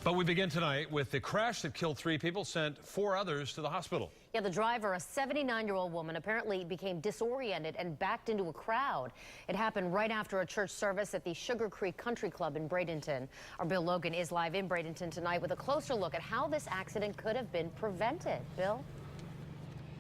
But we begin tonight with the crash that killed 3 people, sent 4 others to the hospital. Yeah, the driver, a 79-year-old woman, apparently became disoriented and backed into a crowd. It happened right after a church service at the Sugar Creek Country Club in Bradenton. Our Bill Logan is live in Bradenton tonight with a closer look at how this accident could have been prevented. Bill?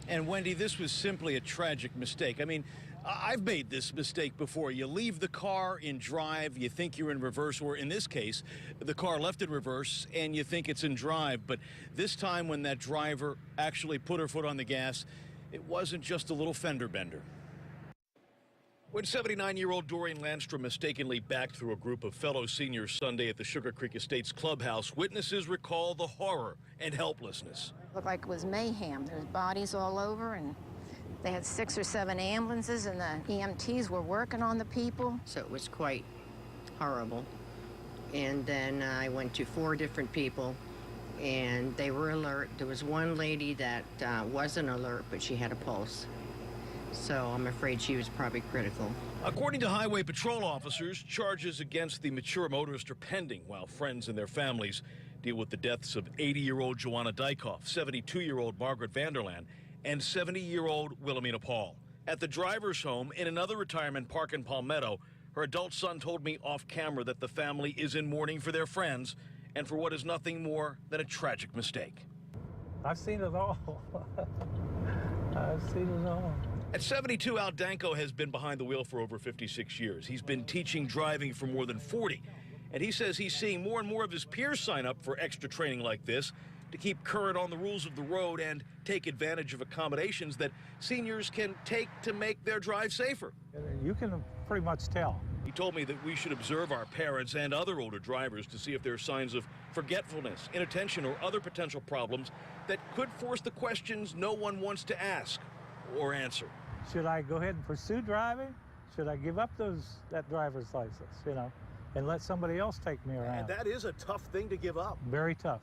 And Wendy, this was simply a tragic mistake. I mean, I've made this mistake before. You leave the car in drive, you think you're in reverse, or in this case, the car left in reverse and you think it's in drive. But this time when that driver actually put her foot on the gas, it wasn't just a little fender bender. When 79-year-old Doreen Landstrom mistakenly backed through a group of fellow seniors Sunday at the Sugar Creek Estates clubhouse, witnesses recall the horror and helplessness. Looked like it was mayhem. There's bodies all over, and they had 6 or 7 ambulances, and the EMTs were working on the people. So it was quite horrible. And then I went to 4 different people, and they were alert. There was one lady that wasn't alert, but she had a pulse. So I'm afraid she was probably critical. According to highway patrol officers, charges against the mature motorist are pending while friends and their families deal with the deaths of 80-year-old Joanna Dykoff, 72-year-old Margaret Vanderland, and 70-year-old Wilhelmina Paul. At the driver's home in another retirement park in Palmetto, her adult son told me off camera that the family is in mourning for their friends and for what is nothing more than a tragic mistake. I've seen it all. I've seen it all. At 72, Al Danko has been behind the wheel for over 56 years. He's been teaching driving for more than 40. And he says he's seeing more and more of his peers sign up for extra training like this to keep current on the rules of the road and take advantage of accommodations that seniors can take to make their drive safer. You can pretty much tell. He told me that we should observe our parents and other older drivers to see if there are signs of forgetfulness, inattention, or other potential problems that could force the questions no one wants to ask or answer. Should I go ahead and pursue driving? Should I give up that driver's license, and let somebody else take me around? And that is a tough thing to give up. Very tough.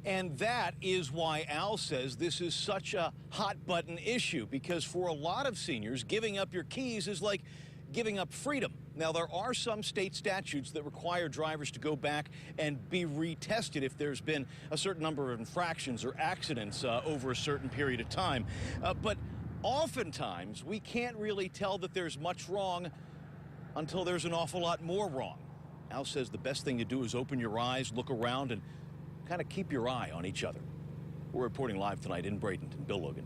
And that is why Al says this is such a hot-button issue, because for a lot of seniors, giving up your keys is like giving up freedom. Now, there are some state statutes that require drivers to go back and be retested if there's been a certain number of infractions or accidents over a certain period of time. But oftentimes, we can't really tell that there's much wrong until there's an awful lot more wrong. Al says the best thing to do is open your eyes, look around, and kind of keep your eye on each other. We're reporting live tonight in Bradenton. Bill Logan.